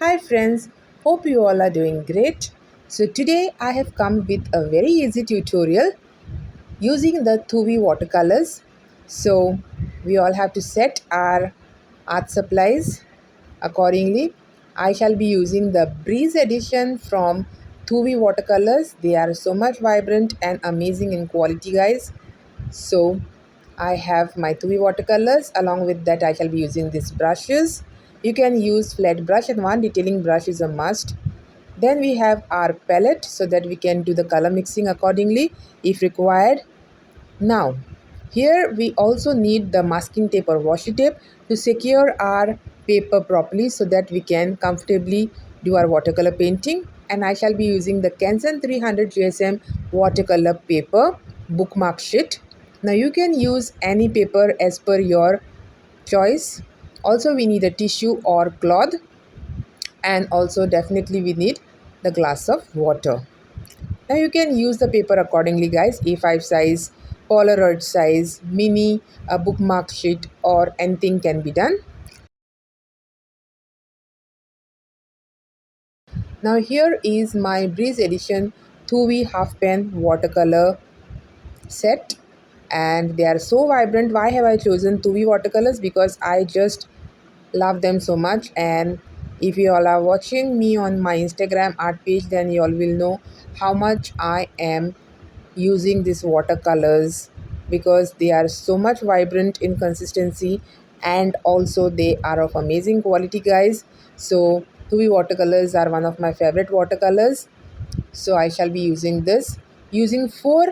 Hi friends, hope you all are doing great. So today I have come with a very easy tutorial using the 2V watercolors. So we all have to set our art supplies accordingly. I shall be using the Breeze edition from 2V watercolors. They are so much vibrant and amazing in quality, guys. So I have my 2V watercolors. Along with that, I shall be using these brushes. You can use flat brush, and one detailing brush is a must. Then we have our palette so that we can do the color mixing accordingly if required. Now here we also need the masking tape or washi tape to secure our paper properly so that we can comfortably do our watercolor painting. And I shall be using the Canson 300 GSM watercolor paper bookmark sheet. Now you can use any paper as per your choice. Also we need a tissue or cloth, and also definitely we need the glass of water. Now you can use the paper accordingly, guys. A5 size, Polaroid size, mini, a bookmark sheet, or anything can be done. Now here is my Breeze Edition 2V half pen watercolor set, and they are so vibrant. Why have I chosen 2V watercolors? Because I just love them so much. And if you all are watching me on my Instagram art page, then you all will know how much I am using these watercolors, because they are so much vibrant in consistency and also they are of amazing quality, guys. So 2V watercolors are one of my favorite watercolors. So I shall be using this. Using four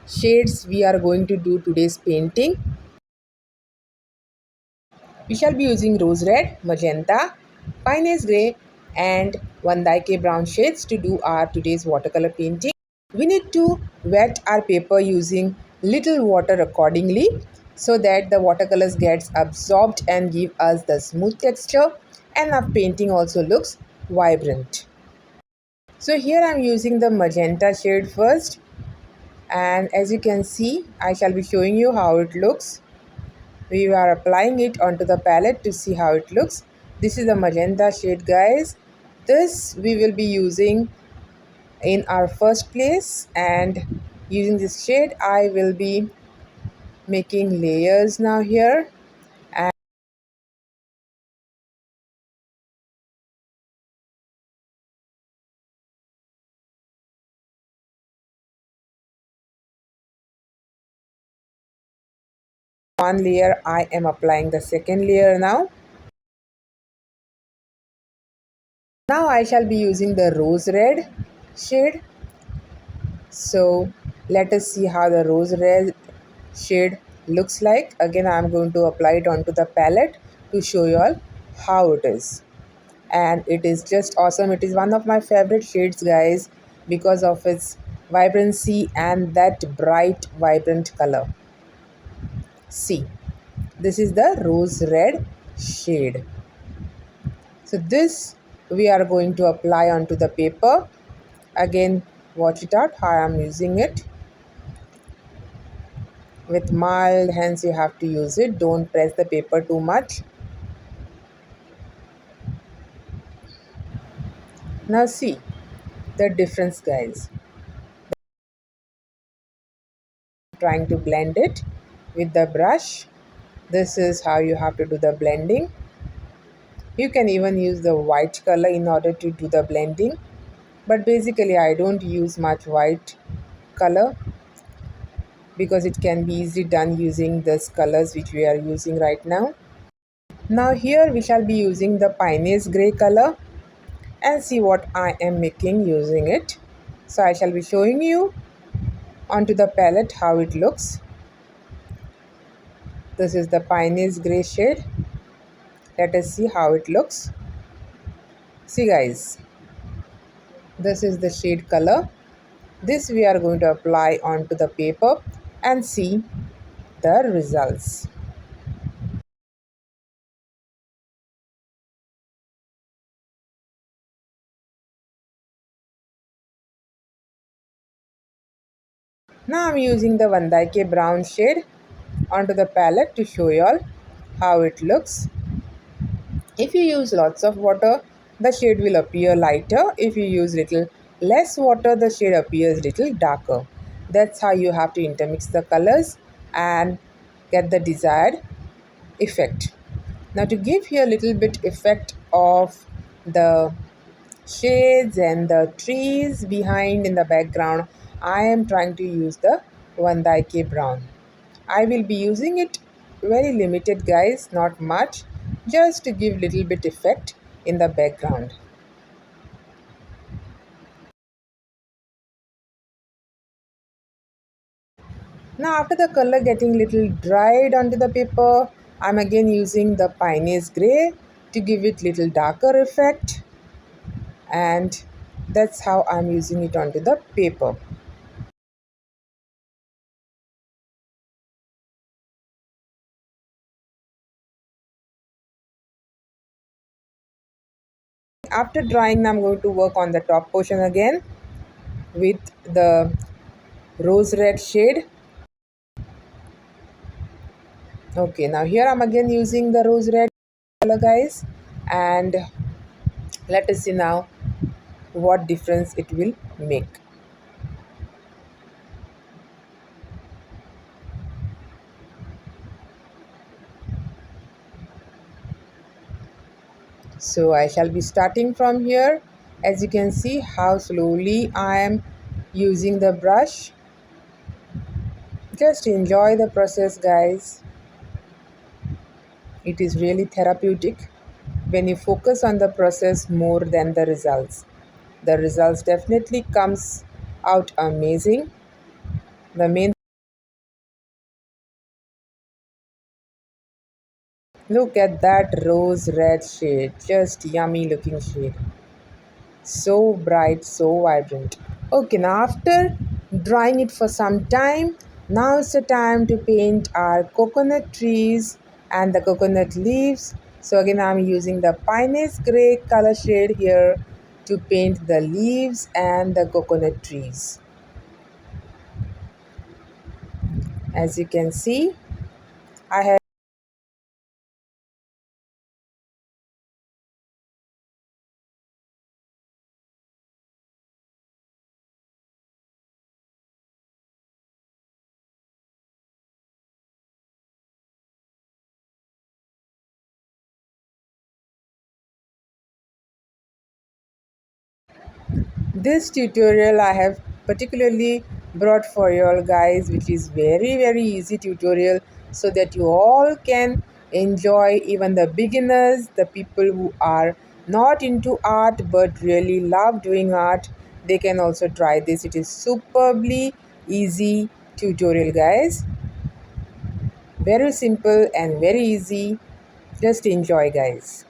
shades we are going to do today's painting. We shall be using rose red, magenta, piney grey and Van Dyke brown shades to do our today's watercolor painting. We need to wet our paper using little water accordingly so that the watercolors gets absorbed and give us the smooth texture, and our painting also looks vibrant. So here I am using the magenta shade first, and as you can see I shall be showing you how it looks. We are applying it onto the palette to see how it looks. This is the magenta shade, guys. This we will be using in our first place, and using this shade I will be making layers now here. And one layer I am applying the second layer now. Now I shall be using the rose red shade. So let us see how the rose red shade looks like. Again I am going to apply it onto the palette to show you all how it is. And it is just awesome. It is one of my favorite shades, guys, because of its vibrancy and that bright vibrant color. See, this is the rose red shade. So this we are going to apply onto the paper. Again, watch it out how I am using it. With mild hands you have to use it. Don't press the paper too much. Now see the difference, guys. Trying to blend it with the brush. This is how you have to do the blending. You can even use the white color in order to do the blending, but basically I don't use much white color because it can be easily done using these colors which we are using right now. Now here we shall be using the piney gray color, and see what I am making using it. So I shall be showing you onto the palette how it looks. This is the piney gray shade. Let us see how it looks. See, guys, this is the shade color. This we are going to apply onto the paper and see the results. Now I'm using the Van Dyke brown shade onto the palette to show you all how it looks. If you use lots of water, the shade will appear lighter. If you use little less water, the shade appears little darker. That's how you have to intermix the colors and get the desired effect. Now to give here a little bit effect of the shades and the trees behind in the background, I am trying to use the Van Dyke brown. I will be using it very limited guys, not much, just to give little bit effect in the background. Now after the color getting little dried onto the paper, I'm again using the Piney's Grey to give it little darker effect, and that's how I'm using it onto the paper. After drying, I'm going to work on the top portion again with the rose red shade. Okay, now here I'm again using the rose red color guys, and let us see now what difference it will make. So I shall be starting from here. As you can see how slowly I am using the brush. Just enjoy the process guys. It is really therapeutic when you focus on the process more than the results. The results definitely comes out amazing. The main, look at that rose red shade, just yummy looking shade. So bright, so vibrant. Okay, now after drying it for some time, now it's the time to paint our coconut trees and the coconut leaves. So again, I'm using the Piney's Grey color shade here to paint the leaves and the coconut trees. As you can see, I have this tutorial I have particularly brought for you all guys, which is very easy tutorial, so that you all can enjoy, even the beginners, the people who are not into art but really love doing art, they can also try this. It is superbly easy tutorial guys, very simple and very easy. Just enjoy guys.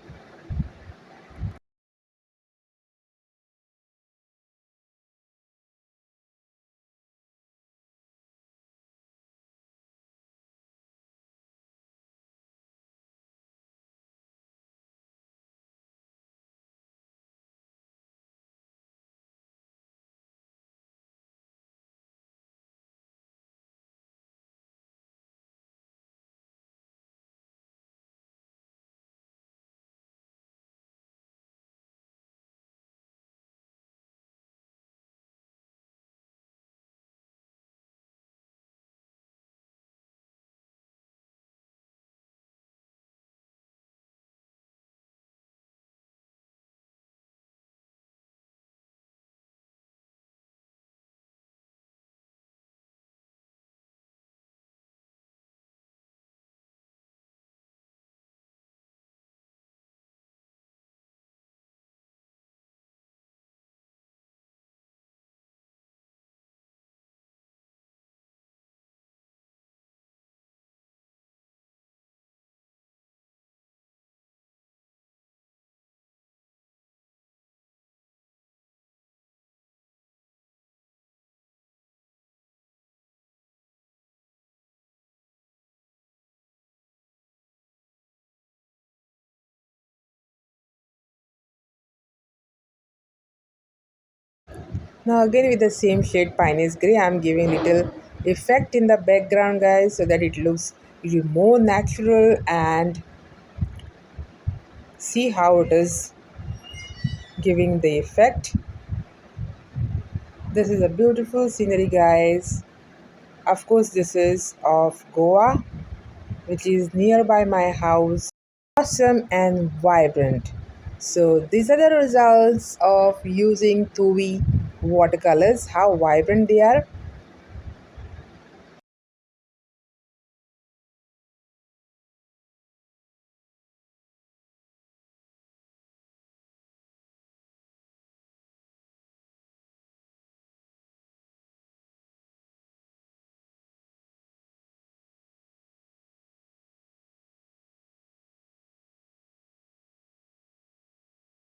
Now again with the same shade Piney's Grey, I'm giving little effect in the background guys, so that it looks little more natural, and see how it is giving the effect. This is a beautiful scenery, guys. Of course, this is of Goa, which is nearby my house. Awesome and vibrant. So these are the results of using Tuvi watercolors, how vibrant they are.